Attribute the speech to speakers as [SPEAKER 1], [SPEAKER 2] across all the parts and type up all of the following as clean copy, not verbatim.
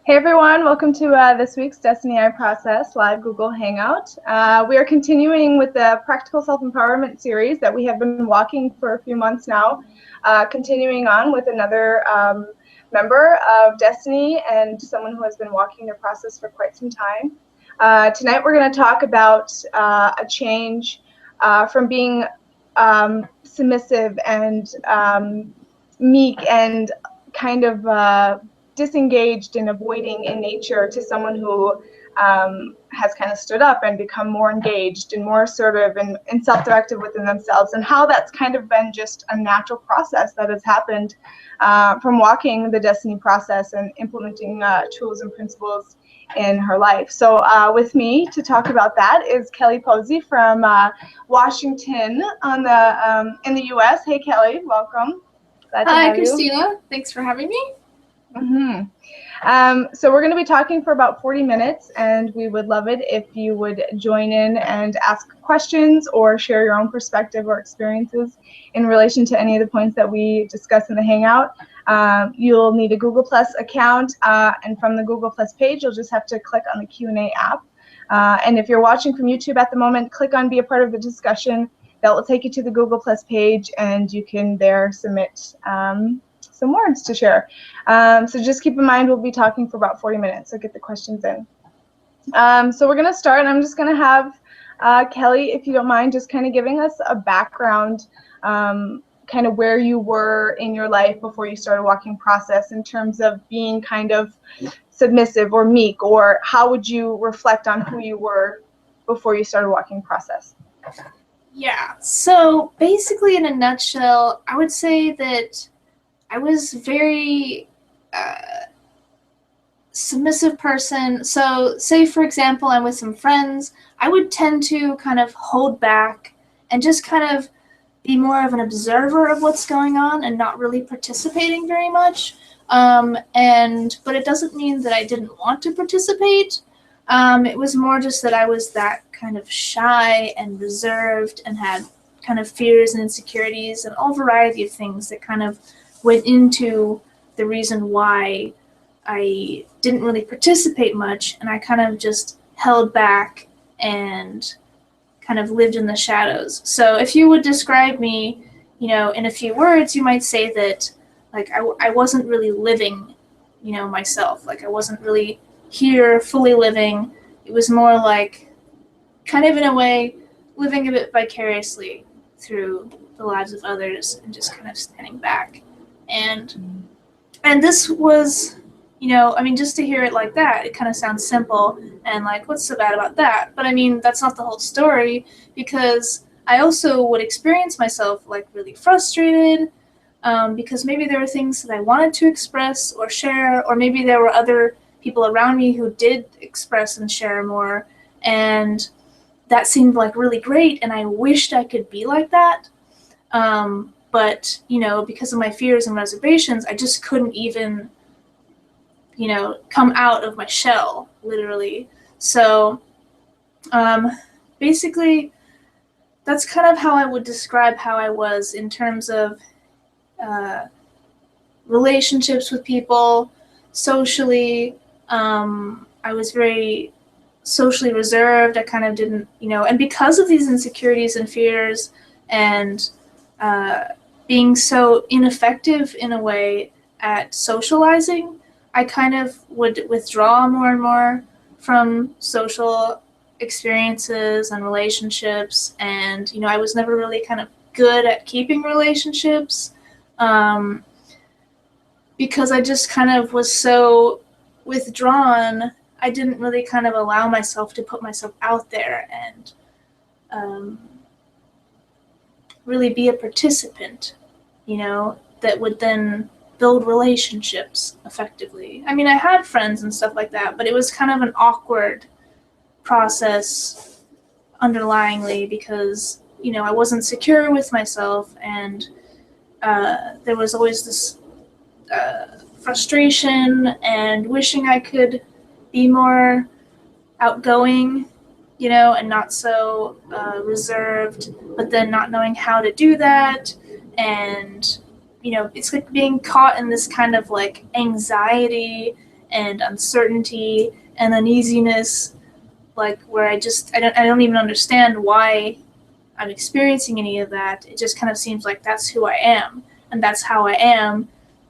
[SPEAKER 1] Hey everyone, welcome to this week's Desteni I Process live Google Hangout. We are continuing with the Practical Self-Empowerment series that we have been walking for a few months now, continuing on with another member of Desteni and someone who has been walking their process for quite some time. Tonight we're going to talk about a change from being submissive and meek and kind of disengaged and avoiding in nature to someone who has kind of stood up and become more engaged and more assertive and self-directive within themselves, and how that's kind of been just a natural process that has happened from walking the Desteni process and implementing tools and principles in her life. So with me to talk about that is Kelly Posey from Washington on the in the US. Hey Kelly, welcome.
[SPEAKER 2] Glad to have Christina. You. Thanks for having me.
[SPEAKER 1] So we're going to be talking for about 40 minutes, and we would love it if you would join in and ask questions or share your own perspective or experiences in relation to any of the points that we discuss in the Hangout. You'll need a Google Plus account, and from the Google Plus page, you'll just have to click on the Q&A app. And if you're watching from YouTube at the moment, click on Be a Part of the Discussion. That will take you to the Google Plus page, and you can there submit some words to share. So just keep in mind we'll be talking for about 40 minutes, so get the questions in. So we're going to start, and I'm just going to have Kelly, if you don't mind, just kind of giving us a background, kind of where you were in your life before you started walking process in terms of being kind of submissive or meek, or how would you reflect on who you were before you started walking process?
[SPEAKER 2] Yeah, so basically in a nutshell, I would say that I was very submissive person. So say, for example, I'm with some friends, I would tend to kind of hold back and just kind of be more of an observer of what's going on and not really participating very much. But it doesn't mean that I didn't want to participate. It was more just that I was that kind of shy and reserved and had kind of fears and insecurities and all variety of things that kind of went into the reason why I didn't really participate much, and I kind of just held back and kind of lived in the shadows. So if you would describe me, in a few words, you might say that like I wasn't really living, myself. Like I wasn't really here fully living. It was more like kind of in a way living a bit vicariously through the lives of others and just kind of standing back. And this was, just to hear it like that, it kind of sounds simple and like, what's so bad about that? But I mean, that's not the whole story, because I also would experience myself like really frustrated because maybe there were things that I wanted to express or share, or maybe there were other people around me who did express and share more, and that seemed like really great, and I wished I could be like that. But, because of my fears and reservations, I just couldn't even, come out of my shell, literally. So, basically, that's kind of how I would describe how I was in terms of relationships with people, socially. I was very socially reserved. I kind of didn't, and because of these insecurities and fears and being so ineffective in a way at socializing, I kind of would withdraw more and more from social experiences and relationships. And, I was never really kind of good at keeping relationships because I just kind of was so withdrawn. I didn't really kind of allow myself to put myself out there and really be a participant, that would then build relationships effectively. I mean, I had friends and stuff like that, but it was kind of an awkward process underlyingly because, I wasn't secure with myself, and there was always this frustration and wishing I could be more outgoing, and not so reserved, but then not knowing how to do that. And, it's like being caught in this kind of like anxiety and uncertainty and uneasiness, like where I don't even understand why I'm experiencing any of that. It just kind of seems like that's who I am, and that's how I am,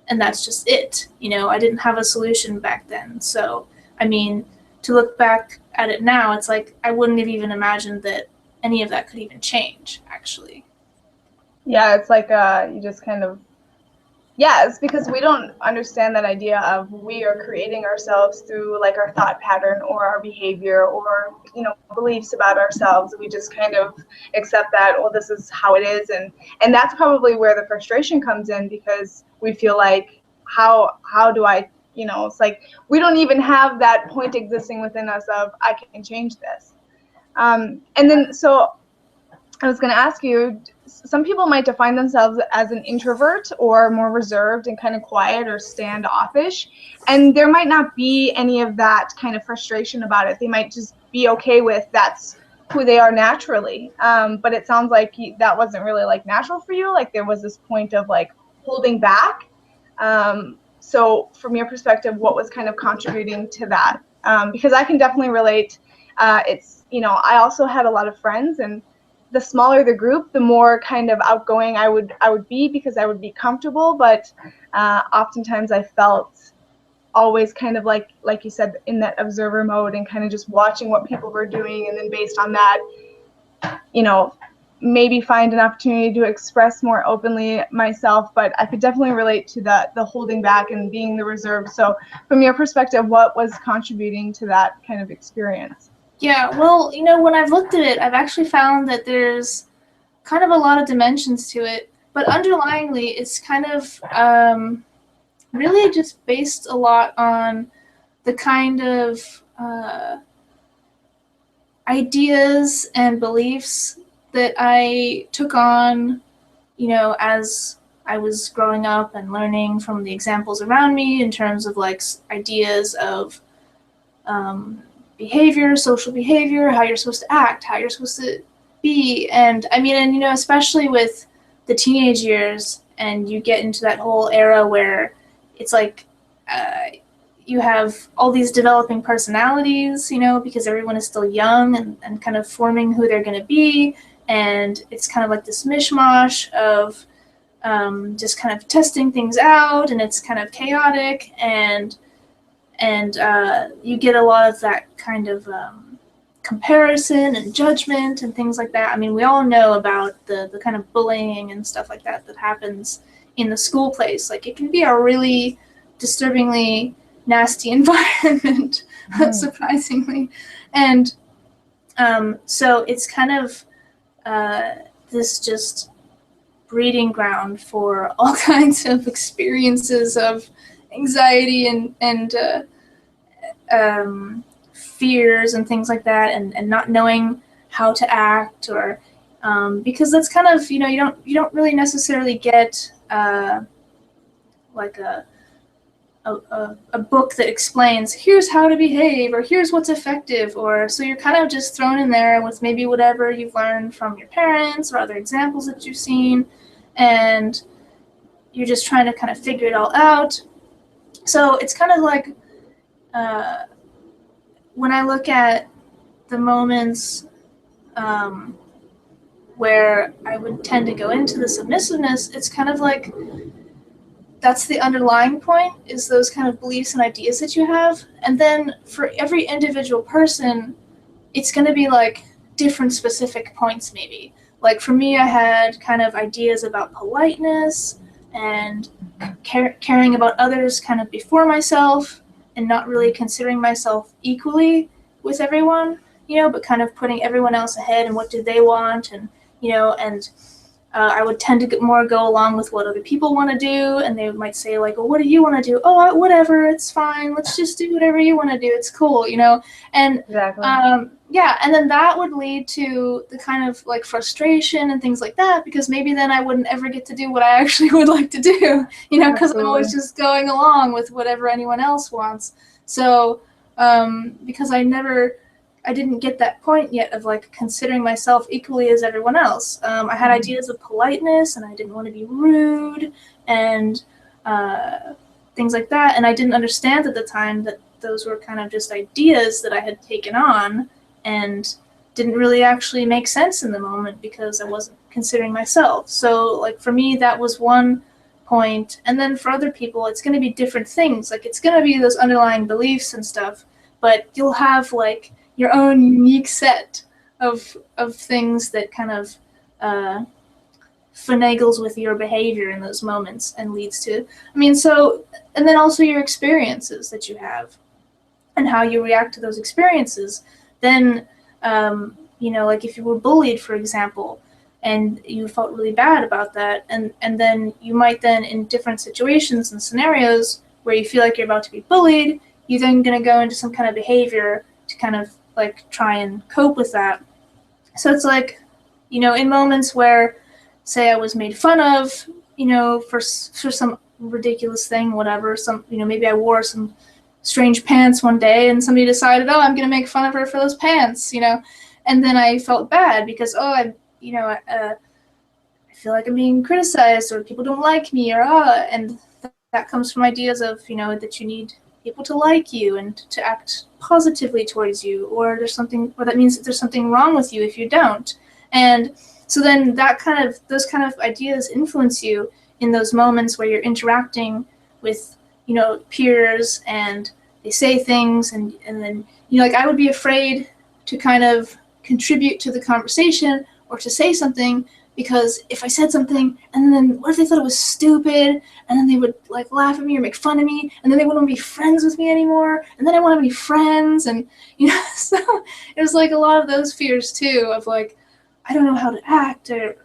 [SPEAKER 2] and that's just it. I didn't have a solution back then. So, I mean, to look back at it now, it's like I wouldn't have even imagined that any of that could even change, actually.
[SPEAKER 1] Yeah, it's like you just kind of, yeah, it's because we don't understand that idea of we are creating ourselves through like our thought pattern or our behavior or, beliefs about ourselves. We just kind of accept that, well, this is how it is. And that's probably where the frustration comes in, because we feel like, how do I, it's like we don't even have that point existing within us of I can change this. And then, so I was going to ask you, some people might define themselves as an introvert or more reserved and kind of quiet or standoffish, and there might not be any of that kind of frustration about it. They might just be okay with that's who they are naturally. But it sounds like that wasn't really like natural for you. Like there was this point of like holding back. So from your perspective, what was kind of contributing to that? Because I can definitely relate. It's, I also had a lot of friends, and the smaller the group, the more kind of outgoing I would be, because I would be comfortable. But oftentimes I felt always kind of like you said, in that observer mode and kind of just watching what people were doing, and then based on that, maybe find an opportunity to express more openly myself. But I could definitely relate to the holding back and being the reserve. So from your perspective, what was contributing to that kind of experience?
[SPEAKER 2] Yeah, well, when I've looked at it, I've actually found that there's kind of a lot of dimensions to it, but underlyingly, it's kind of really just based a lot on the kind of ideas and beliefs that I took on, as I was growing up and learning from the examples around me in terms of like ideas of behavior, social behavior, how you're supposed to act, how you're supposed to be. And I mean, and especially with the teenage years, and you get into that whole era where it's like you have all these developing personalities, because everyone is still young and kind of forming who they're going to be. And it's kind of like this mishmash of just kind of testing things out, and it's kind of chaotic, and you get a lot of that kind of comparison and judgment and things like that. I mean, we all know about the kind of bullying and stuff like that happens in the school place. Like, it can be a really disturbingly nasty environment, surprisingly. And so it's kind of this just breeding ground for all kinds of experiences of anxiety and fears and things like that, and not knowing how to act, or because that's kind of, you don't really necessarily get like a book that explains here's how to behave, or here's what's effective, or so you're kind of just thrown in there with maybe whatever you've learned from your parents or other examples that you've seen, and you're just trying to kind of figure it all out. So it's kind of like when I look at the moments where I would tend to go into the submissiveness, it's kind of like that's the underlying point, is those kind of beliefs and ideas that you have. And then for every individual person, it's going to be like different specific points maybe. Like for me, I had kind of ideas about politeness and caring about others kind of before myself, and not really considering myself equally with everyone, but kind of putting everyone else ahead and what do they want, and, I would tend to go along with what other people want to do, and they might say like, well, what do you want to do? Oh, whatever, it's fine. Let's just do whatever you want to do. It's cool, and
[SPEAKER 1] Exactly.
[SPEAKER 2] Yeah, and then that would lead to the kind of like frustration and things like that, because maybe then I wouldn't ever get to do what I actually would like to do, because I'm always just going along with whatever anyone else wants. So because I didn't get that point yet of like considering myself equally as everyone else. I had ideas of politeness, and I didn't want to be rude, and things like that. And I didn't understand at the time that those were kind of just ideas that I had taken on and didn't really actually make sense in the moment because I wasn't considering myself. So like for me, that was one point. And then for other people, it's going to be different things. Like it's going to be those underlying beliefs and stuff, but you'll have like your own unique set of things that kind of finagles with your behavior in those moments and leads to, and then also your experiences that you have and how you react to those experiences. Then, like if you were bullied, for example, and you felt really bad about that, and then you might then in different situations and scenarios where you feel like you're about to be bullied, you're then going to go into some kind of behavior to kind of like try and cope with that. So it's like, in moments where, say, I was made fun of, for some ridiculous thing, whatever, maybe I wore some strange pants one day and somebody decided, I'm going to make fun of her for those pants, and then I felt bad because, I feel like I'm being criticized or people don't like me and that comes from ideas of, that you need people to like you and to act positively towards you, or that means that there's something wrong with you if you don't. And so then those kind of ideas influence you in those moments where you're interacting with, peers and they say things and then, like I would be afraid to kind of contribute to the conversation or to say something, because if I said something and then what if they thought it was stupid and then they would like laugh at me or make fun of me and then they wouldn't be friends with me anymore and then I won't have any friends, and so it was like a lot of those fears too of like I don't know how to act, or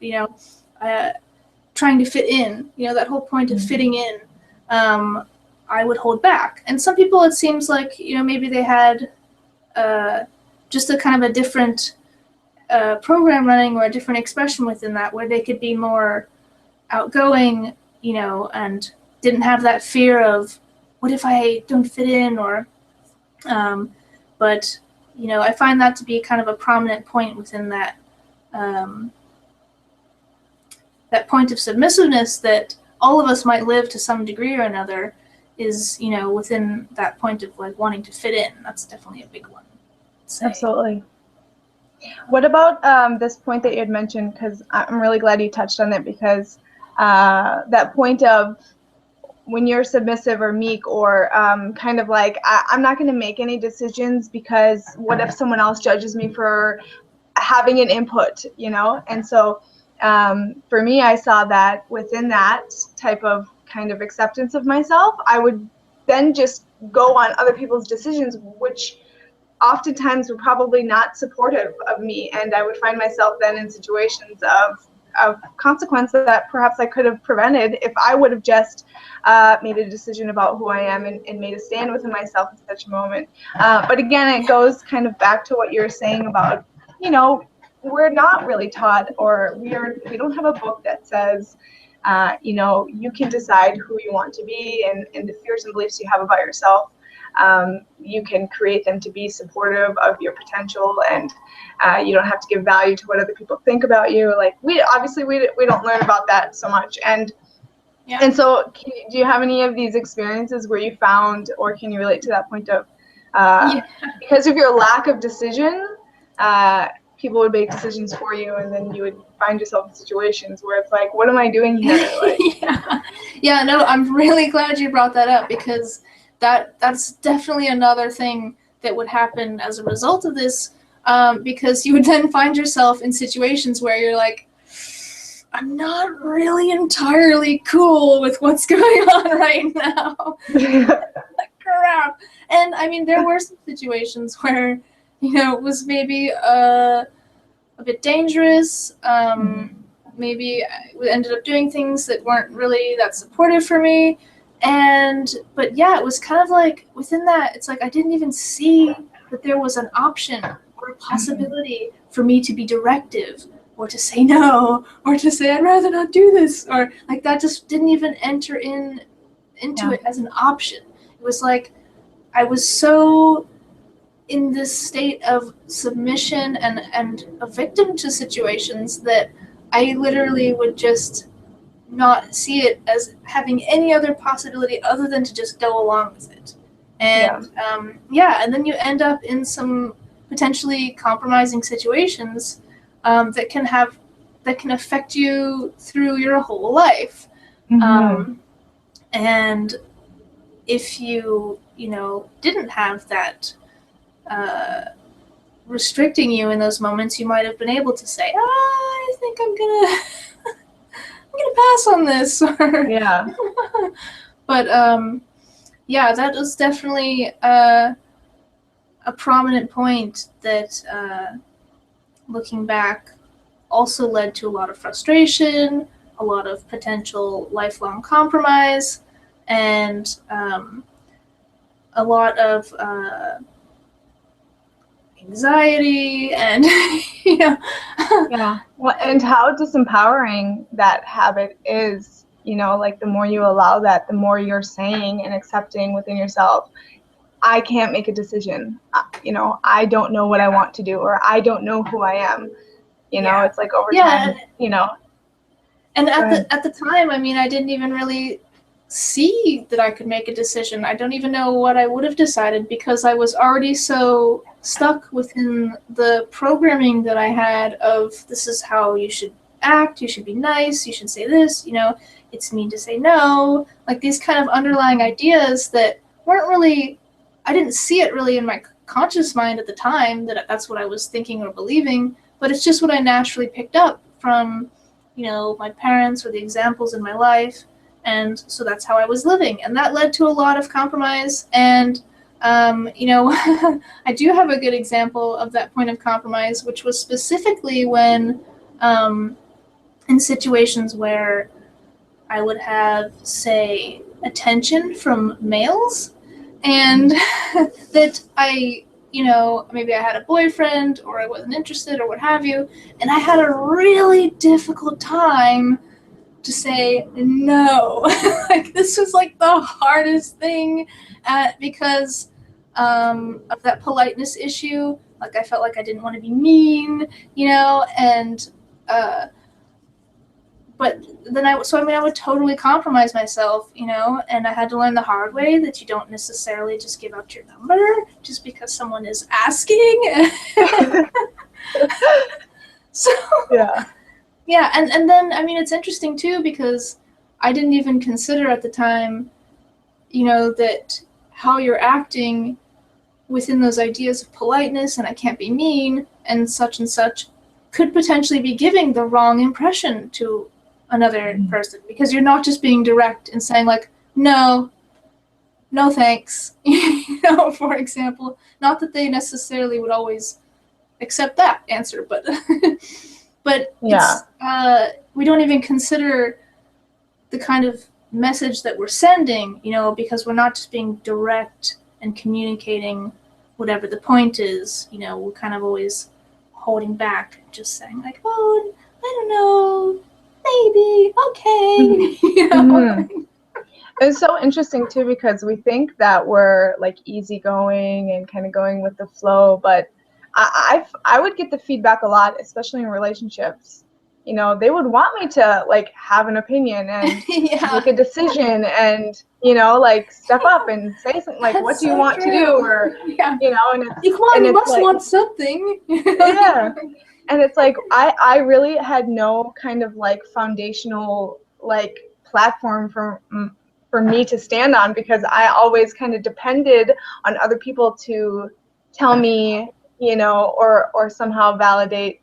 [SPEAKER 2] trying to fit in, that whole point of fitting in, I would hold back. And some people, it seems like, maybe they had just a kind of a different program running or a different expression within that, where they could be more outgoing, and didn't have that fear of what if I don't fit in, or but I find that to be kind of a prominent point within that that point of submissiveness that all of us might live to some degree or another is, within that point of like wanting to fit in. That's definitely a big one.
[SPEAKER 1] Absolutely. What about this point that you had mentioned, because I'm really glad you touched on it, because that point of when you're submissive or meek, or kind of like, I'm not going to make any decisions because what if someone else judges me for having an input, And so for me, I saw that within that type of kind of acceptance of myself, I would then just go on other people's decisions, which oftentimes were probably not supportive of me, and I would find myself then in situations of consequence that perhaps I could have prevented if I would have just made a decision about who I am and made a stand within myself in such a moment. But again, it goes kind of back to what you're saying about, we're not really taught, or we don't have a book that says, you can decide who you want to be and the fears and beliefs you have about yourself. You can create them to be supportive of your potential, and you don't have to give value to what other people think about you. Like we don't learn about that so much. And so do you have any of these experiences where you found, or can you relate to that point of because of your lack of decision, people would make decisions for you, and then you would find yourself in situations where it's like, what am I doing here? Like,
[SPEAKER 2] no, I'm really glad you brought that up, because that's definitely another thing that would happen as a result of this, because you would then find yourself in situations where you're like, I'm not really entirely cool with what's going on right now. Like, crap. And I mean, there were some situations where, it was maybe a bit dangerous. Maybe I ended up doing things that weren't really that supportive for me. But yeah, it was kind of like within that, it's like I didn't even see that there was an option or a possibility for me to be directive, or to say no, or to say I'd rather not do this, or like that just didn't even enter into it as an option. It was like I was so in this state of submission and a victim to situations that I literally would just not see it as having any other possibility other than to just go along with it. And and then you end up in some potentially compromising situations that can affect you through your whole life. And if you didn't have that restricting you in those moments, you might have been able to say, I think I'm gonna pass on this. But that was definitely a prominent point that, looking back, also led to a lot of frustration, a lot of potential lifelong compromise, and a lot of anxiety and
[SPEAKER 1] Well, and how disempowering that habit is, like the more you allow that, the more you're saying and accepting within yourself, I can't make a decision, I don't know what I want to do, or I don't know who I am, it's like over time,
[SPEAKER 2] And at the time, I mean, I didn't even really see that I could make a decision. I don't even know what I would have decided, because I was already so stuck within the programming that I had of, this is how you should act, you should be nice, you should say this, it's mean to say no, like these kind of underlying ideas that weren't really, I didn't see it really in my conscious mind at the time that that's what I was thinking or believing, but it's just what I naturally picked up from my parents or the examples in my life. And so that's how I was living. And that led to a lot of compromise. And, I do have a good example of that point of compromise, which was specifically when, in situations where I would have, say, attention from males, and that I, maybe I had a boyfriend, or I wasn't interested, or what have you, and I had a really difficult time to say no. Like, this was like the hardest thing, because of that politeness issue. Like, I felt like I didn't want to be mean, and but then I would totally compromise myself, and I had to learn the hard way that you don't necessarily just give out your number just because someone is asking. So and then, I mean, it's interesting too, because I didn't even consider at the time, that how you're acting within those ideas of politeness and I can't be mean and such could potentially be giving the wrong impression to another person, because you're not just being direct and saying like, no thanks, for example. Not that they necessarily would always accept that answer, but it's, we don't even consider the kind of message that we're sending, because we're not just being direct and communicating whatever the point is, we're kind of always holding back, just saying like, oh, I don't know, maybe, okay.
[SPEAKER 1] It's so interesting too, because we think that we're like easygoing and kind of going with the flow, but I would get the feedback a lot, especially in relationships. They would want me to like have an opinion and make a decision and like step up and say something like, what do you want to do, or and it's,
[SPEAKER 2] you must want something.
[SPEAKER 1] And it's like I really had no kind of like foundational like platform for me to stand on, because I always kind of depended on other people to tell me, or somehow validate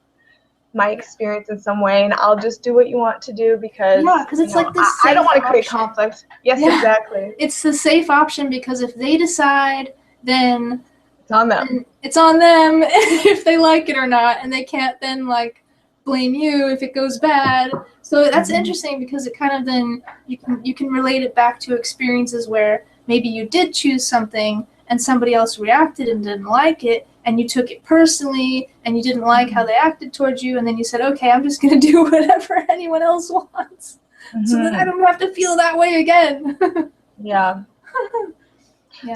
[SPEAKER 1] my experience in some way, and I'll just do what you want to do because
[SPEAKER 2] it's like this.
[SPEAKER 1] I don't want to create conflict. Yes, exactly.
[SPEAKER 2] It's the safe option, because if they decide, then
[SPEAKER 1] it's on them.
[SPEAKER 2] It's on them if they like it or not, and they can't then like blame you if it goes bad. So that's interesting, because it kind of then you can relate it back to experiences where maybe you did choose something and somebody else reacted and didn't like it, and you took it personally and you didn't like how they acted towards you, and then you said, okay, I'm just going to do whatever anyone else wants, so that I don't have to feel that way again.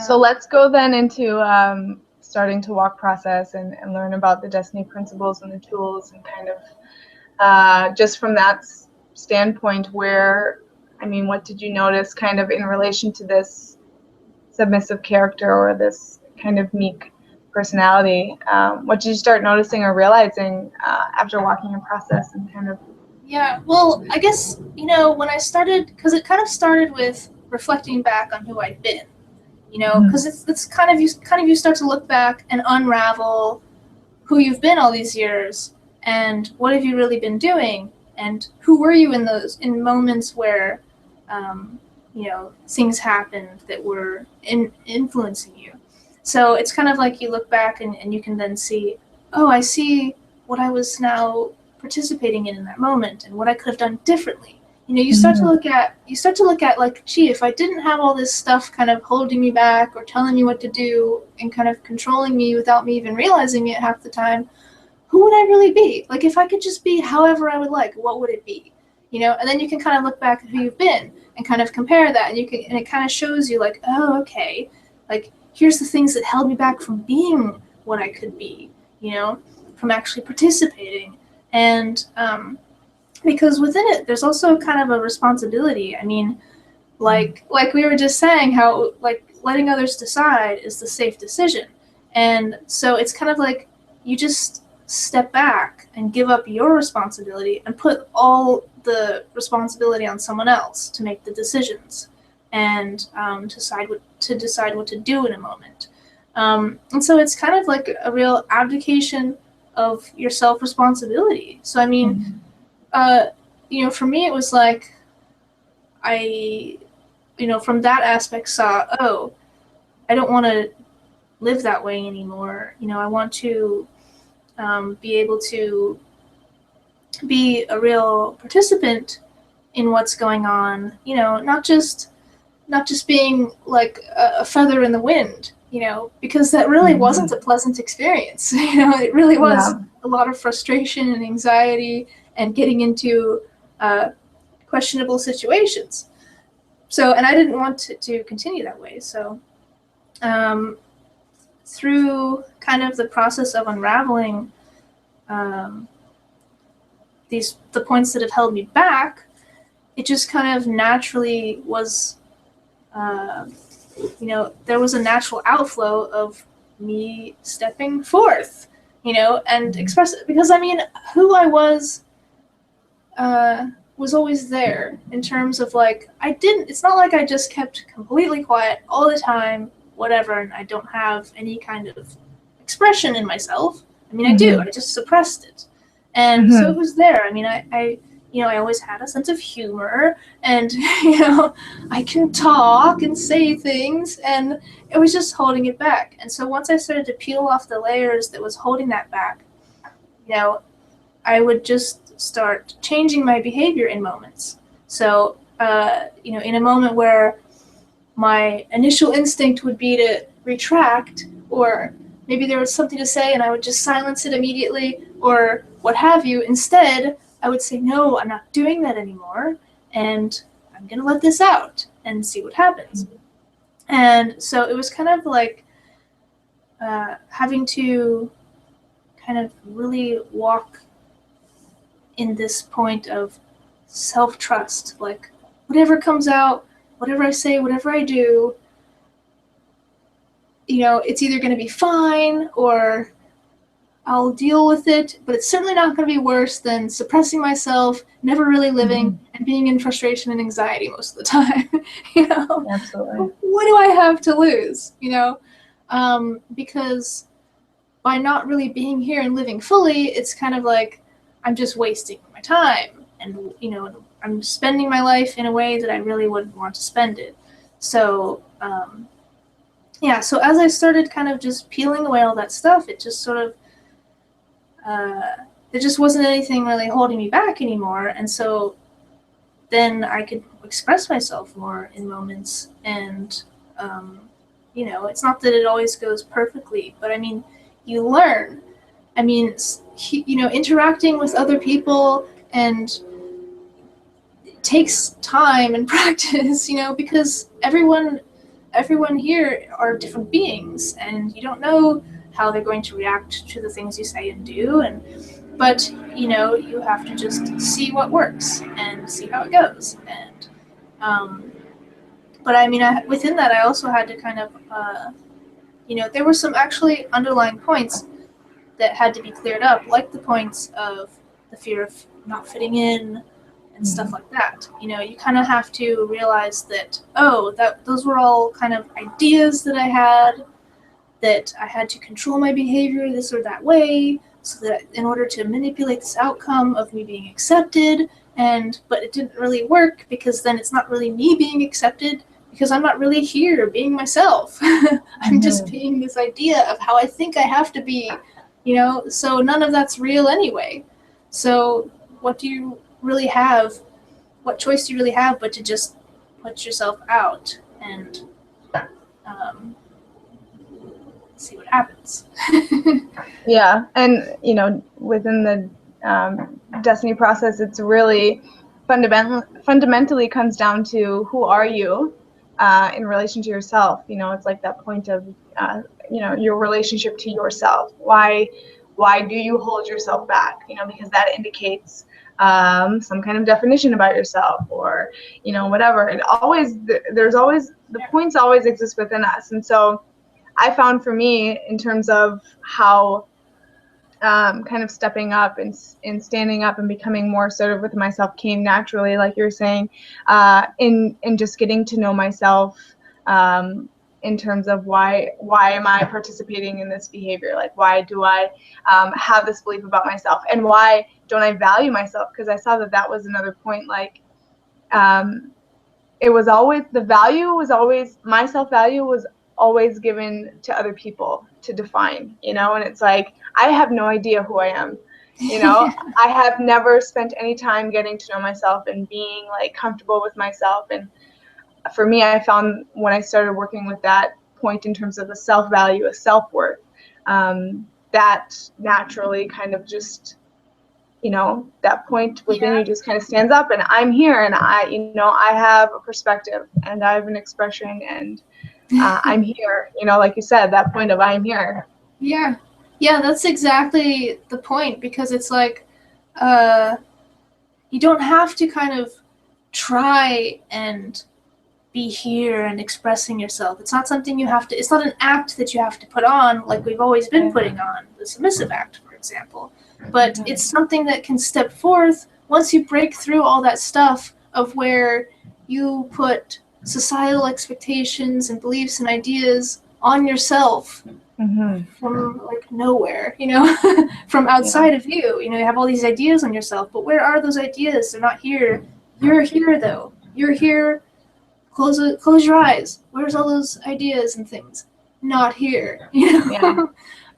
[SPEAKER 1] So let's go then into starting to walk process and learn about the Desteni principles and the tools, and kind of just from that standpoint, what did you notice kind of in relation to this submissive character or this kind of meek personality? What did you start noticing or realizing after walking your process and kind of?
[SPEAKER 2] Yeah, well, I guess, when I started, because it kind of started with reflecting back on who I'd been, because it's kind of you start to look back and unravel who you've been all these years and what have you really been doing and who were you in moments where, things happened that were influencing you. So it's kind of like you look back and you can then see, oh, I see what I was now participating in that moment and what I could have done differently. You start to look at like, gee, if I didn't have all this stuff kind of holding me back or telling me what to do and kind of controlling me without me even realizing it half the time, who would I really be? Like, if I could just be however I would like, what would it be? And then you can kind of look back at who you've been and kind of compare that, and it kind of shows you like, oh, okay, like here's the things that held me back from being what I could be, from actually participating. And because within it, there's also kind of a responsibility. I mean, like we were just saying, how like letting others decide is the safe decision. And so it's kind of like you just step back and give up your responsibility and put all the responsibility on someone else to make the decisions and decide what to do in a moment. And so it's kind of like a real abdication of your self-responsibility. So I mean, for me, it was like I, from that aspect saw, oh, I don't want to live that way anymore. I want to be able to be a real participant in what's going on, not just being like a feather in the wind, because that really wasn't a pleasant experience. It really was a lot of frustration and anxiety and getting into questionable situations. So, and I didn't want to continue that way. So through kind of the process of unraveling the points that have held me back, it just kind of naturally was, there was a natural outflow of me stepping forth, and express it. Because I mean, who I was always there in terms of like, it's not like I just kept completely quiet all the time, whatever, and I don't have any kind of expression in myself. I mean, I do, I just suppressed it. And so it was there. I mean, I always had a sense of humor and, I can talk and say things, and it was just holding it back. And so once I started to peel off the layers that was holding that back, I would just start changing my behavior in moments. So, in a moment where my initial instinct would be to retract, or maybe there was something to say and I would just silence it immediately, or what have you. Instead, I would say, no, I'm not doing that anymore, and I'm going to let this out and see what happens. And so it was kind of like having to kind of really walk in this point of self-trust, like whatever comes out, whatever I say, whatever I do, it's either going to be fine or I'll deal with it, but it's certainly not going to be worse than suppressing myself, never really living, and being in frustration and anxiety most of the time.
[SPEAKER 1] Absolutely.
[SPEAKER 2] What do I have to lose? Because by not really being here and living fully, it's kind of like I'm just wasting my time, and I'm spending my life in a way that I really wouldn't want to spend it. So so as I started kind of just peeling away all that stuff, it just sort of there just wasn't anything really holding me back anymore. And so then I could express myself more in moments. And, it's not that it always goes perfectly, but I mean, you learn. I mean, interacting with other people, and it takes time and practice, because everyone here are different beings, and you don't know how they're going to react to the things you say and do. And but you have to just see what works and see how it goes. And but I mean, within that, I also had to kind of there were some actually underlying points that had to be cleared up, like the points of the fear of not fitting in and stuff like that. You kind of have to realize that, those were all kind of ideas that I had to control my behavior this or that way, so that in order to manipulate this outcome of me being accepted, but it didn't really work, because then it's not really me being accepted, because I'm not really here being myself. I'm just being this idea of how I think I have to be, so none of that's real anyway. So what do you really have? What choice do you really have but to just put yourself out and see what happens?
[SPEAKER 1] Yeah, and within the Destiny process, it's really fundamentally comes down to who are you in relation to yourself. It's like that point of your relationship to yourself. Why do you hold yourself back? Because that indicates some kind of definition about yourself, or whatever. There's always the points always exist within us. And so I found for me, in terms of how kind of stepping up and standing up and becoming more assertive with myself came naturally, like you're saying, in just getting to know myself, in terms of why am I participating in this behavior? Like, why do I have this belief about myself, and why don't I value myself? Because I saw that was another point. Like, it was always, my self-value was always given to other people to define, and it's like, I have no idea who I am. I have never spent any time getting to know myself and being like comfortable with myself. And for me, I found when I started working with that point in terms of a self-value, a self-worth, that naturally kind of just, that point within you just kind of stands up, and I'm here, and I have a perspective, and I have an expression, and I'm here, like you said, that point of I'm here.
[SPEAKER 2] Yeah, that's exactly the point, because it's like, you don't have to kind of try and be here and expressing yourself. It's not something you have to, it's not an act that you have to put on, like we've always been putting on the submissive act, for example. But it's something that can step forth once you break through all that stuff of where you put societal expectations and beliefs and ideas on yourself from like nowhere, from outside of you. You have all these ideas on yourself, but where are those ideas? They're not here. You're here, though. You're here. Close your eyes. Where's all those ideas and things? Not here.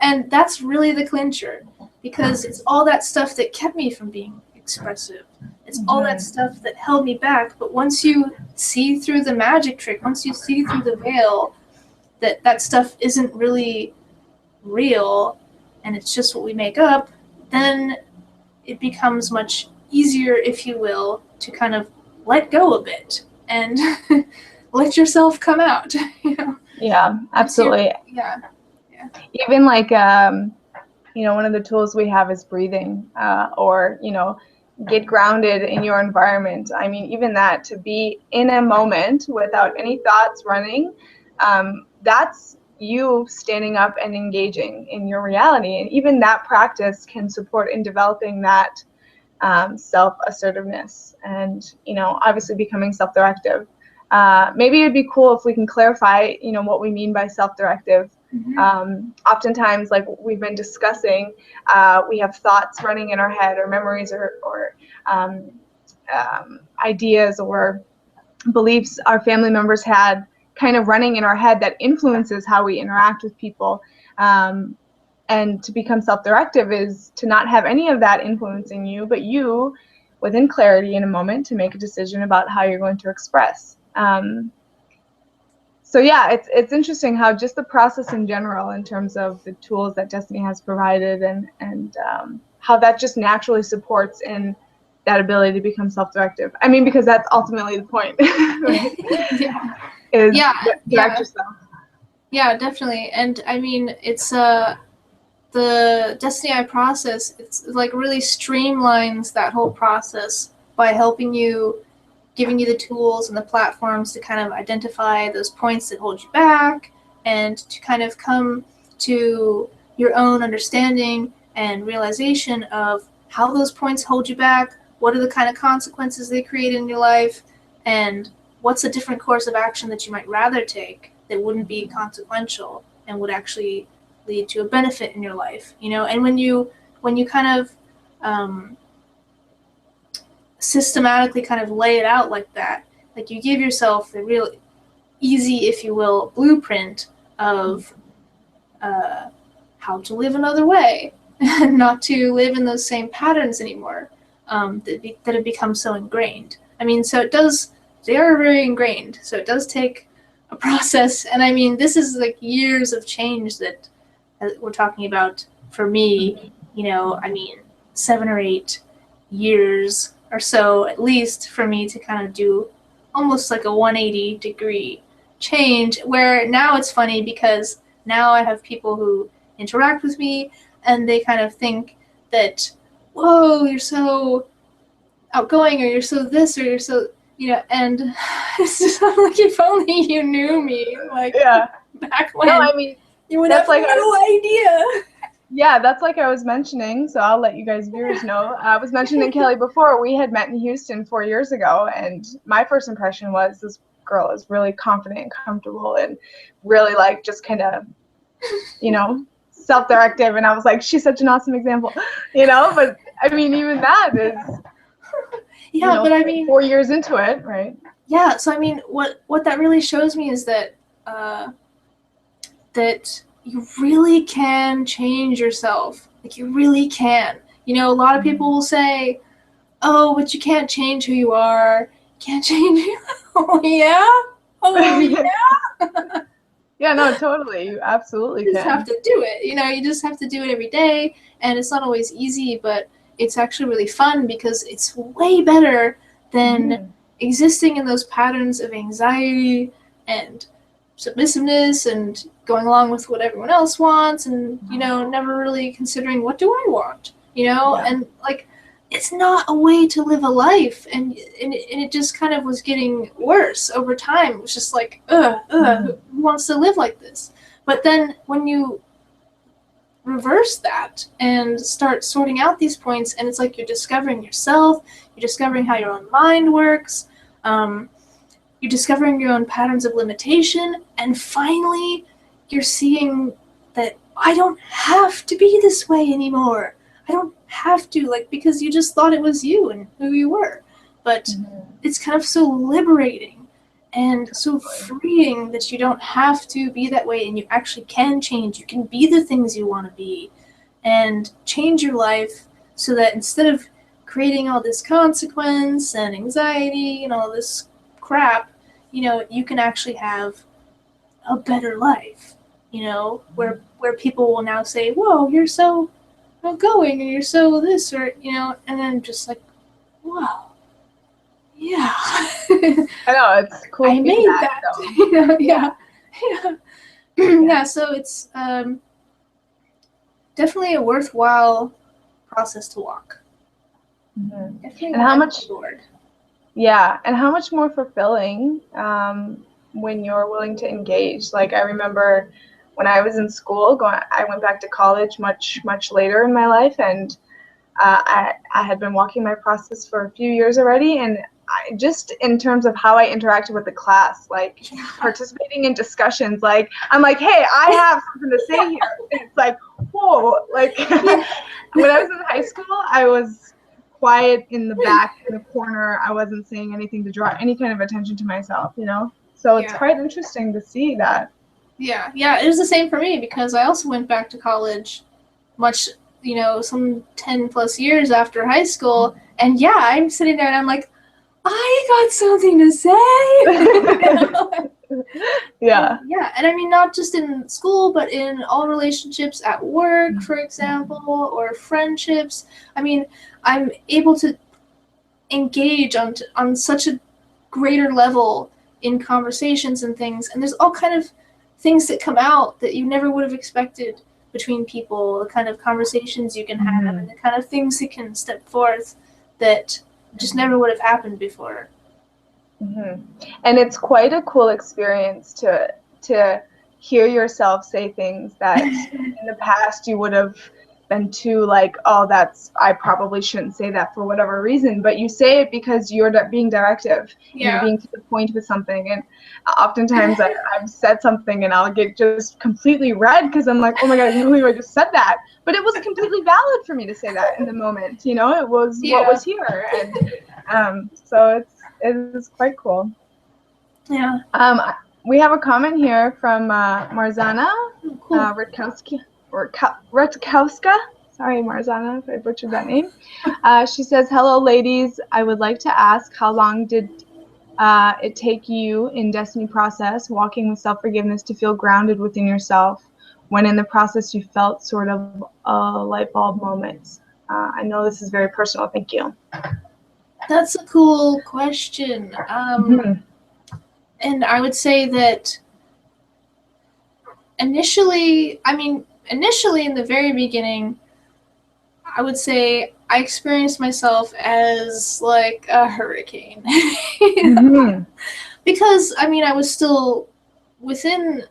[SPEAKER 2] And that's really the clincher, because it's all that stuff that kept me from being expressive. It's all that stuff that held me back. But once you see through the magic trick, once you see through the veil, that stuff isn't really real, and it's just what we make up, then it becomes much easier, if you will, to kind of let go a bit and let yourself come out.
[SPEAKER 1] Yeah, absolutely. Even like one of the tools we have is breathing, or get grounded in your environment. I mean, even that, to be in a moment without any thoughts running, that's you standing up and engaging in your reality. And even that practice can support in developing that self-assertiveness, and obviously becoming self-directive. Maybe it'd be cool if we can clarify what we mean by self-directive. Oftentimes, like we've been discussing, we have thoughts running in our head, or memories, or ideas or beliefs our family members had kind of running in our head that influences how we interact with people. And to become self-directive is to not have any of that influencing you, but you, within clarity in a moment, to make a decision about how you're going to express. So yeah, it's interesting how just the process in general, in terms of the tools that Desteni has provided, and how that just naturally supports in that ability to become self-directive. I mean, because that's ultimately the point. Right? Direct yourself.
[SPEAKER 2] Yeah, definitely. And I mean, it's the the Desteni I process, it's like really streamlines that whole process by helping you, giving you the tools and the platforms to kind of identify those points that hold you back and to kind of come to your own understanding and realization of how those points hold you back, what are the kind of consequences they create in your life, and what's a different course of action that you might rather take that wouldn't be consequential and would actually lead to a benefit in your life, you know? And when you kind of systematically kind of lay it out like that, like you give yourself the real easy, if you will, blueprint of how to live another way and not to live in those same patterns anymore, that have become so ingrained. I mean, so they are very ingrained, so it does take a process. And I mean, this is like years of change that we're talking about for me, you know, I mean, 7 or 8 years or so, at least, for me to kind of do almost like a 180-degree change, where now it's funny because now I have people who interact with me and they kind of think that, whoa, you're so outgoing, or you're so this, or you're so, you know, and it's just like, if only you knew me, like, back when. No,
[SPEAKER 1] I mean,
[SPEAKER 2] you would have no idea.
[SPEAKER 1] Yeah, that's like I was mentioning, so I'll let you guys viewers know. I was mentioning Kelly before, we had met in Houston 4 years ago, and my first impression was this girl is really confident and comfortable and really like just kind of, you know, self-directive, and I was like, she's such an awesome example, you know, but I mean, even that is,
[SPEAKER 2] yeah, you know, but I mean,
[SPEAKER 1] 4 years into it, right?
[SPEAKER 2] Yeah, so I mean, what that really shows me is that that you really can change yourself. Like, you really can. You know, a lot of people will say, oh, but you can't change who you are. You can't change who. Oh, yeah? Oh, yeah?
[SPEAKER 1] Yeah, no, totally. You absolutely can.
[SPEAKER 2] You just have to do it. You know, you just have to do it every day. And it's not always easy, but it's actually really fun because it's way better than existing in those patterns of anxiety and submissiveness and going along with what everyone else wants and, you know, never really considering, what do I want? You know, and like, it's not a way to live a life. And it just kind of was getting worse over time. It was just like, who wants to live like this? But then when you reverse that and start sorting out these points, and it's like you're discovering yourself, you're discovering how your own mind works, you're discovering your own patterns of limitation, and finally you're seeing that I don't have to be this way anymore. I don't have to, like, because you just thought it was you and who you were. But it's kind of so liberating and so freeing that you don't have to be that way, and you actually can change. You can be the things you want to be and change your life so that instead of creating all this consequence and anxiety and all this crap, you know, you can actually have a better life, you know, where people will now say, whoa, you're so outgoing, or you're so this, or, you know, and then just like, wow, yeah.
[SPEAKER 1] I know, it's cool.
[SPEAKER 2] I made that. You know, yeah. So it's definitely a worthwhile process to walk.
[SPEAKER 1] And how much? Yeah, and how much more fulfilling when you're willing to engage. Like, I remember when I was in school, I went back to college much later in my life, and I had been walking my process for a few years already, and just in terms of how I interacted with the class, like participating in discussions, like I'm like, hey, I have something to say here. And it's like, whoa, like when I was in high school, I was quiet in the back in the corner. I wasn't saying anything to draw any kind of attention to myself, you know? So it's quite interesting to see that.
[SPEAKER 2] Yeah, it was the same for me, because I also went back to college much, you know, some 10 plus years after high school. And yeah, I'm sitting there and I'm like, I got something to say.
[SPEAKER 1] Yeah.
[SPEAKER 2] And I mean, not just in school, but in all relationships at work, for example, or friendships. I mean, I'm able to engage on such a greater level in conversations and things, and there's all kind of things that come out that you never would have expected between people, the kind of conversations you can have, and the kind of things that can step forth that just never would have happened before.
[SPEAKER 1] And it's quite a cool experience to hear yourself say things that in the past you would have been too like, oh, I probably shouldn't say that for whatever reason, but you say it because you're being directive, you're being to the point with something. And oftentimes I've said something and I'll get just completely red because I'm like, oh my god, I can't believe I just said that, but it was completely valid for me to say that in the moment, it was what was here. And so it's quite cool. We have a comment here from Marzana Rutkowska. Sorry, Marzana, if I butchered that name. She says, hello, ladies. I would like to ask, how long did it take you in Desteni process, walking with self-forgiveness, to feel grounded within yourself when in the process you felt sort of a light bulb moment? I know this is very personal. Thank you.
[SPEAKER 2] That's a cool question. And I would say that initially in the very beginning, I would say I experienced myself as like a hurricane. Because, I was still within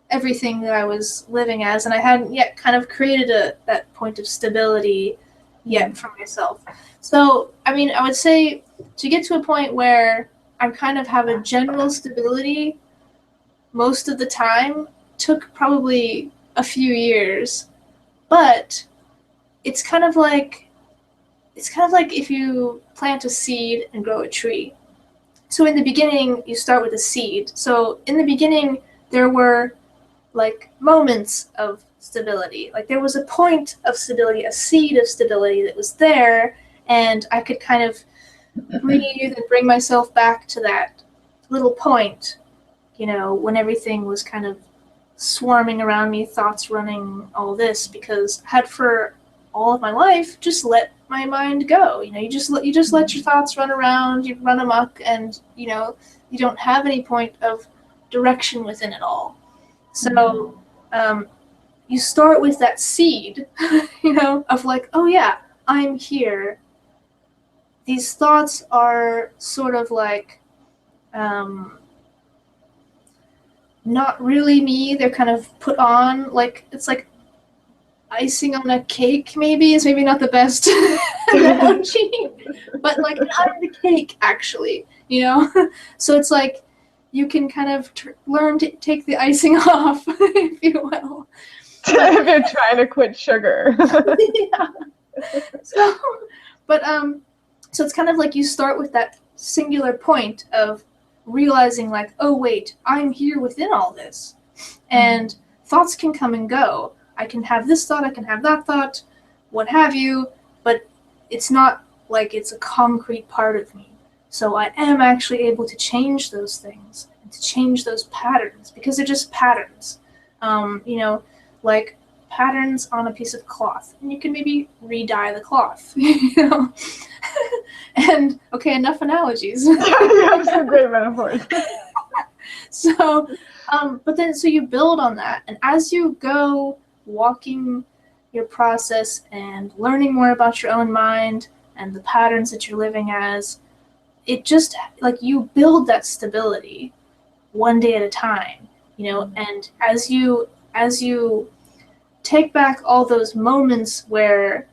[SPEAKER 2] everything that I was living as, and I hadn't yet kind of created that point of stability yet for myself. So, I would say to get to a point where I kind of have a general stability most of the time took probably a few years, but it's kind of like if you plant a seed and grow a tree. So in the beginning, you start with a seed. So in the beginning, there were like moments of stability. Like there was a point of stability, a seed of stability that was there, and I could kind of breathe and bring myself back to that little point, when everything was kind of swarming around me, thoughts running, all this, because I had for all of my life just let my mind go. You just let your thoughts run around, you run amok, and you don't have any point of direction within it all. So you start with that seed, of like, oh yeah, I'm here. These thoughts are sort of like not really me. They're kind of put on, like it's like icing on a cake. Maybe it's maybe not the best analogy, but like on the cake actually, So it's like you can kind of learn to take the icing off, if you will.
[SPEAKER 1] If you're trying to quit sugar.
[SPEAKER 2] So it's kind of like you start with that singular point of realizing like, oh wait, I'm here within all this. And thoughts can come and go. I can have this thought, I can have that thought, what have you, but it's not like it's a concrete part of me. So I am actually able to change those things, and to change those patterns, because they're just patterns. Like patterns on a piece of cloth, and you can maybe re-dye the cloth, And okay, enough analogies.
[SPEAKER 1] You have some great metaphors.
[SPEAKER 2] So, but then so you build on that, and as you go walking your process and learning more about your own mind and the patterns that you're living as, it just like you build that stability one day at a time, and as you take back all those moments where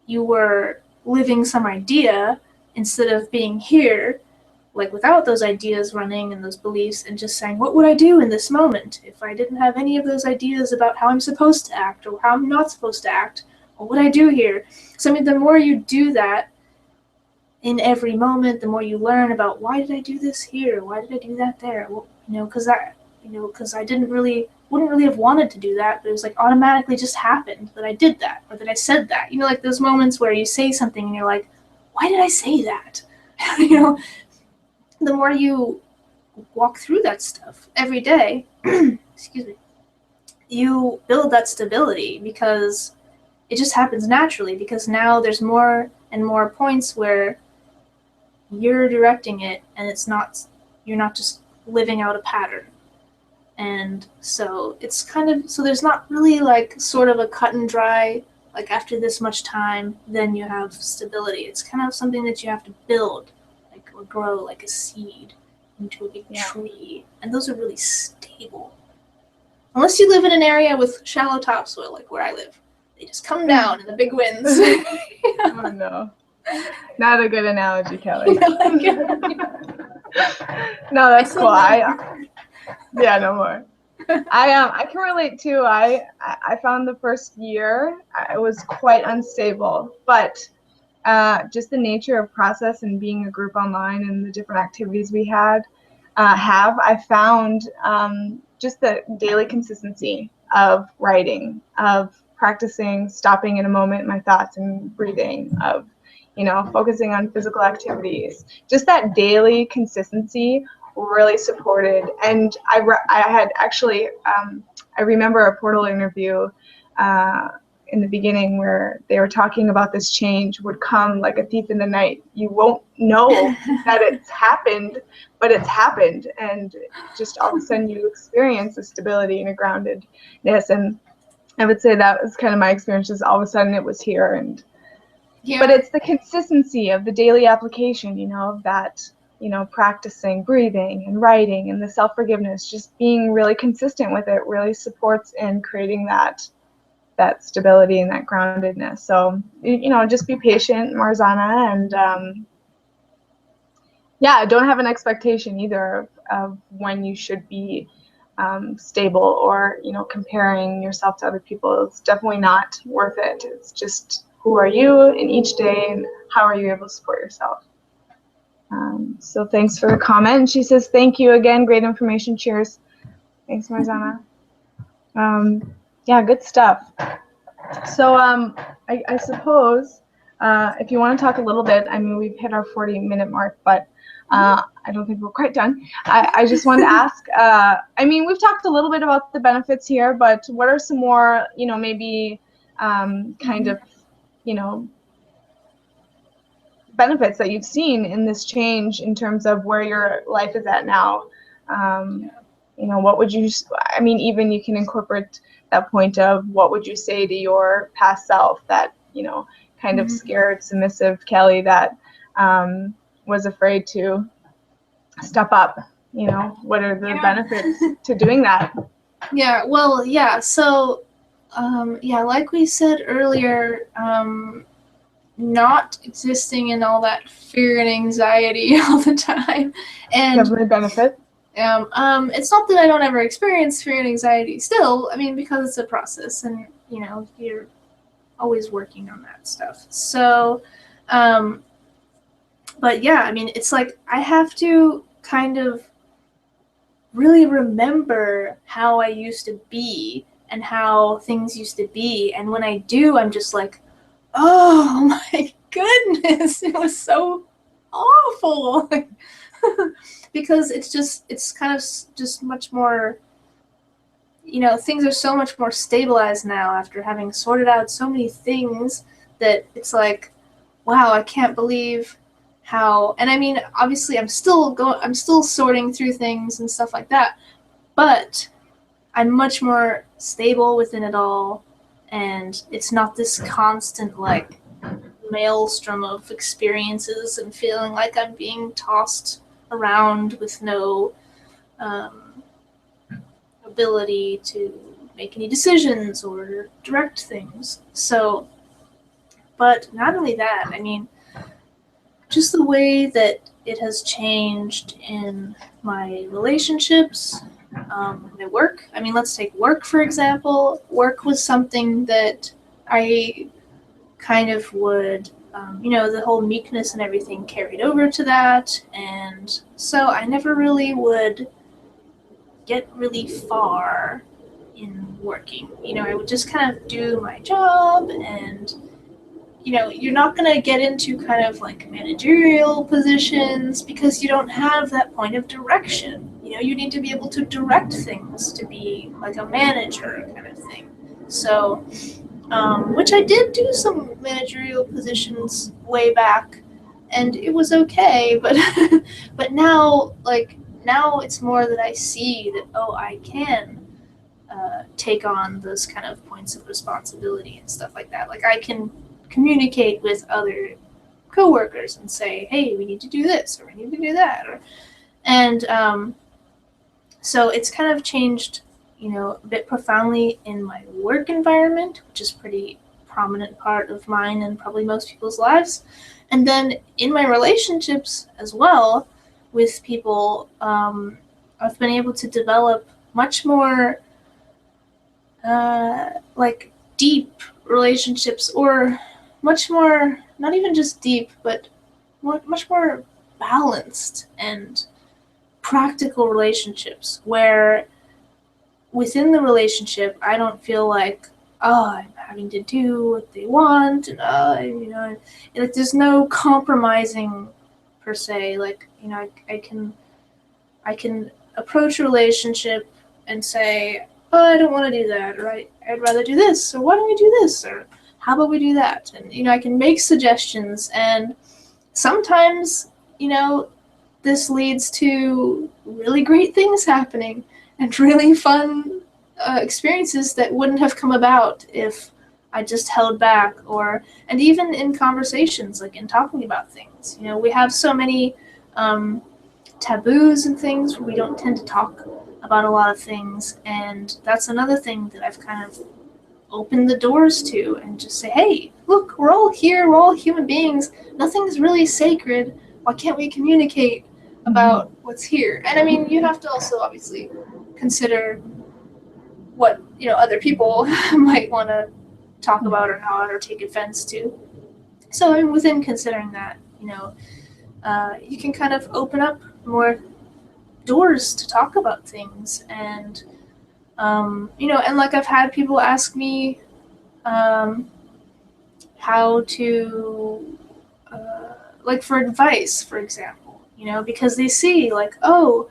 [SPEAKER 2] you were living some idea instead of being here, like without those ideas running and those beliefs, and just saying, what would I do in this moment if I didn't have any of those ideas about how I'm supposed to act or how I'm not supposed to act? What would I do here? So the more you do that in every moment, the more you learn about, why did I do this here? Why did I do that there? Well, because I wouldn't really have wanted to do that, but it was like automatically just happened that I did that, or that I said that. Like those moments where you say something and you're like, why did I say that? The more you walk through that stuff every day, excuse me, you build that stability, because it just happens naturally, because now there's more and more points where you're directing it, and you're not just living out a pattern. And so it's kind of, so there's not really like sort of a cut and dry, like after this much time, then you have stability. It's kind of something that you have to build, like, or grow like a seed into a big tree. And those are really stable. Unless you live in an area with shallow topsoil, like where I live. They just come down in the big winds.
[SPEAKER 1] Oh, no. Not a good analogy, Kelly. No, that's cool. Yeah, no more. I can relate too. I found the first year I was quite unstable, but just the nature of process and being a group online and the different activities we had I found just the daily consistency of writing, of practicing stopping in a moment my thoughts and breathing, of focusing on physical activities. Just that daily consistency really supported. And I had actually, I remember a Portal interview in the beginning where they were talking about this change would come like a thief in the night. You won't know that it's happened, but it's happened. And just all of a sudden you experience a stability and a groundedness. And I would say that was kind of my experience, just all of a sudden it was here. And but it's the consistency of the daily application, of that, practicing breathing and writing and the self-forgiveness, just being really consistent with it really supports in creating that stability and that groundedness. So, just be patient, Marzana, and don't have an expectation either of when you should be stable or, comparing yourself to other people. It's definitely not worth it. It's just, who are you in each day and how are you able to support yourself? So thanks for the comment. And she says, thank you again. Great information. Cheers. Thanks, Marzana. Good stuff. So I suppose if you want to talk a little bit, we've hit our 40-minute mark, but I don't think we're quite done. I just wanted to ask, we've talked a little bit about the benefits here, but what are some more, maybe kind of, benefits that you've seen in this change in terms of where your life is at now? What would you, even you can incorporate that point of what would you say to your past self that, kind of scared, submissive Kelly that was afraid to step up? What are the benefits to doing that?
[SPEAKER 2] So, like we said earlier, not existing in all that fear and anxiety all the time, and
[SPEAKER 1] definitely benefit.
[SPEAKER 2] It's not that I don't ever experience fear and anxiety still, because it's a process and, you're always working on that stuff. So, but it's like I have to kind of really remember how I used to be and how things used to be. And when I do, I'm just like, oh my goodness, it was so awful. Because it's kind of just much more, things are so much more stabilized now after having sorted out so many things that it's like, wow, I can't believe how, and obviously I'm still sorting through things and stuff like that, but I'm much more stable within it all, and it's not this constant, like, maelstrom of experiences and feeling like I'm being tossed around with no ability to make any decisions or direct things. So, but not only that, just the way that it has changed in my relationships, my work. Let's take work, for example. Work was something that I kind of would, the whole meekness and everything carried over to that. And so I never really would get really far in working. I would just kind of do my job, and you're not going to get into kind of like managerial positions because you don't have that point of direction. You need to be able to direct things to be like a manager kind of thing. So, which I did do some managerial positions way back, and it was okay. But but now now it's more that I see that, oh, I can take on those kind of points of responsibility and stuff like that. Like I can communicate with other coworkers and say, hey, we need to do this or we need to do that. So it's kind of changed, a bit profoundly in my work environment, which is pretty prominent part of mine and probably most people's lives. And then in my relationships as well with people, I've been able to develop much more like deep relationships, or much more, not even just deep, but much more balanced and practical relationships, where within the relationship I don't feel like, oh, I'm having to do what they want, and like there's no compromising per se. Like, I can approach a relationship and say, oh, I don't want to do that, or I'd rather do this, or why don't we do this, or how about we do that? And I can make suggestions, and sometimes this leads to really great things happening and really fun experiences that wouldn't have come about if I just held back, and even in conversations, like in talking about things. We have so many taboos and things where we don't tend to talk about a lot of things, and that's another thing that I've kind of opened the doors to, and just say, hey, look, we're all here, we're all human beings, nothing's really sacred, why can't we communicate about what's here? And I mean, you have to also obviously consider what other people might want to talk about or not, or take offense to. So I mean, within considering that, you can kind of open up more doors to talk about things, and and like I've had people ask me how to like for advice, for example, because they see like, oh,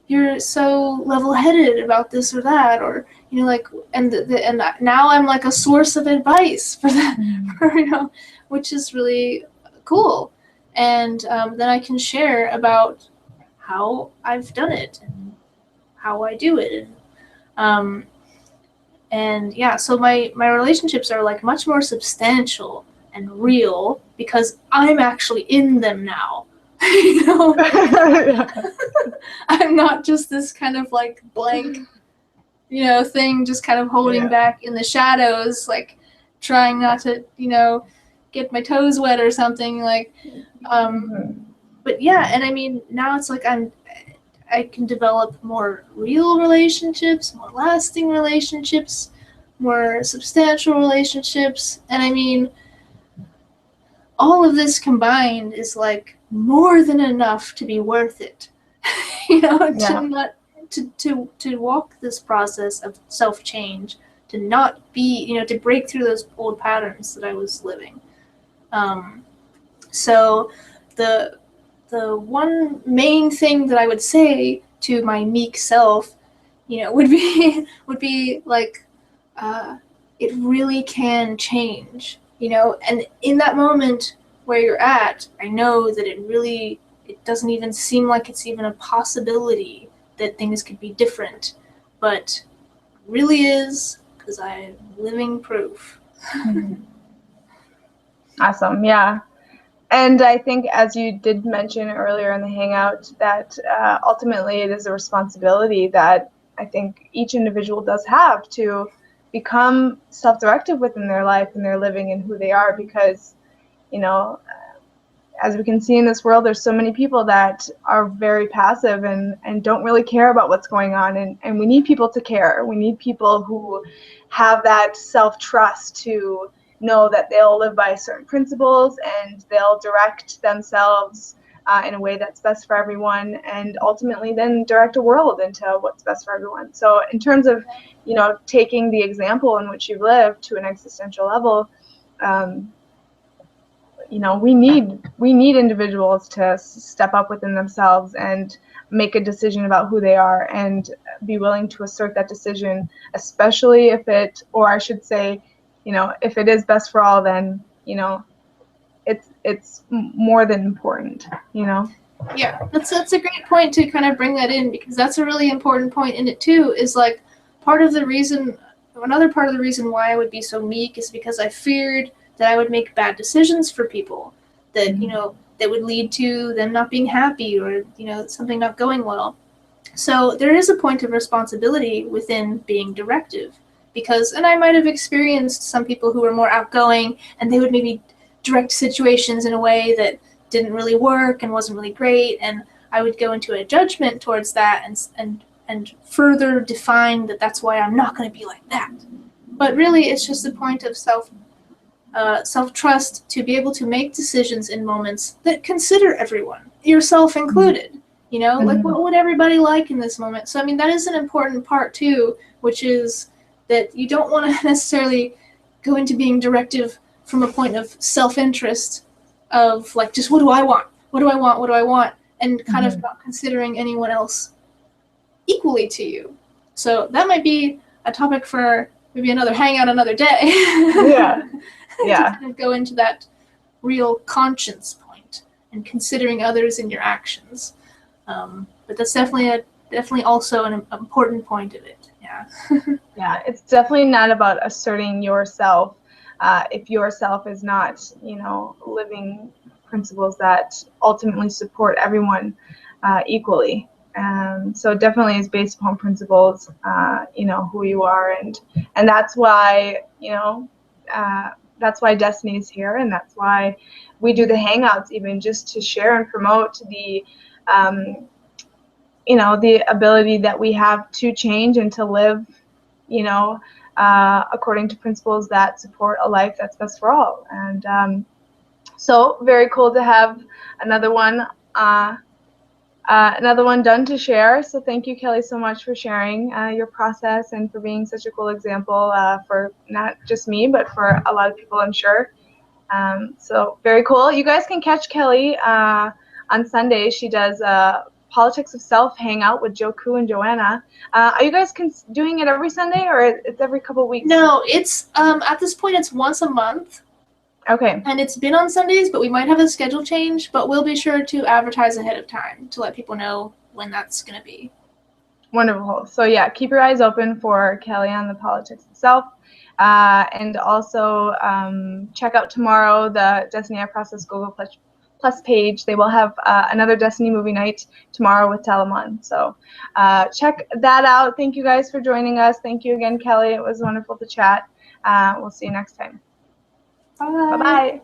[SPEAKER 2] you're so level-headed about this or that, or like, and now I'm like a source of advice for that, which is really cool. And then I can share about how I've done it and how I do it, and yeah, so my relationships are like much more substantial and real because I'm actually in them now. I'm not just this kind of like blank, thing, just kind of holding back in the shadows, like trying not to, get my toes wet or something, like, but yeah, and I mean, now it's like I can develop more real relationships, more lasting relationships, more substantial relationships, and I mean, all of this combined is like more than enough to be worth it. To walk this process of self-change, to not be, to break through those old patterns that I was living. So the one main thing that I would say to my meek self, would be like, it really can change, and in that moment where you're at, I know that it doesn't even seem like it's even a possibility that things could be different, but it really is, because I'm living proof.
[SPEAKER 1] Awesome. Yeah. And I think, as you did mention earlier in the Hangout, that ultimately it is a responsibility that I think each individual does have to become self-directive within their life and their living and who they are, because, as we can see in this world, there's so many people that are very passive and don't really care about what's going on, and we need people to care. We need people who have that self-trust to know that they'll live by certain principles and they'll direct themselves in a way that's best for everyone, and ultimately then direct a world into what's best for everyone. So in terms of, taking the example in which you've lived to an existential level, we need individuals to step up within themselves and make a decision about who they are and be willing to assert that decision, especially if it, or I should say, if it is best for all, then, it's more than important,
[SPEAKER 2] Yeah, that's a great point to kind of bring that in, because that's a really important point in it too, is like another part of the reason why I would be so meek is because I feared that I would make bad decisions for people that, that would lead to them not being happy or, something not going well. So there is a point of responsibility within being directive, because, and I might have experienced some people who were more outgoing and they would maybe direct situations in a way that didn't really work and wasn't really great, and I would go into a judgment towards that and further define that that's why I'm not going to be like that. But really, it's just a point of self-trust to be able to make decisions in moments that consider everyone, yourself included. Like, what would everybody like in this moment? So, I mean, that is an important part too, which is that you don't want to necessarily go into being directive from a point of self-interest of like, just what do I want? What do I want? What do I want? And kind of not considering anyone else equally to you. So that might be a topic for maybe another hangout another day.
[SPEAKER 1] Yeah. Yeah.
[SPEAKER 2] To kind of go into that real conscience point and considering others in your actions. But that's definitely also an important point of it. Yeah.
[SPEAKER 1] Yeah, it's definitely not about asserting yourself if yourself is not, living principles that ultimately support everyone equally. So it definitely is based upon principles, who you are, and that's why, that's why Desteni is here, and that's why we do the Hangouts, even just to share and promote the the ability that we have to change and to live, according to principles that support a life that's best for all. And so very cool to have another one done to share. So thank you, Kelly, so much for sharing your process and for being such a cool example for not just me, but for a lot of people, I'm sure. So very cool. You guys can catch Kelly on Sunday. She does Politics of Self Hangout with Joe Koo and Joanna. Are you guys doing it every Sunday, or it's every couple weeks?
[SPEAKER 2] No, it's at this point it's once a month.
[SPEAKER 1] Okay.
[SPEAKER 2] And it's been on Sundays, but we might have a schedule change, but we'll be sure to advertise ahead of time to let people know when that's going to be.
[SPEAKER 1] Wonderful. So yeah, keep your eyes open for Kelly on the Politics of Self. And also check out tomorrow the Desteni I Process Google Plus page. They will have another Desteni movie night tomorrow with Telemon. So check that out. Thank you guys for joining us. Thank you again, Kelly. It was wonderful to chat. We'll see you next time.
[SPEAKER 2] Bye.
[SPEAKER 1] Bye-bye.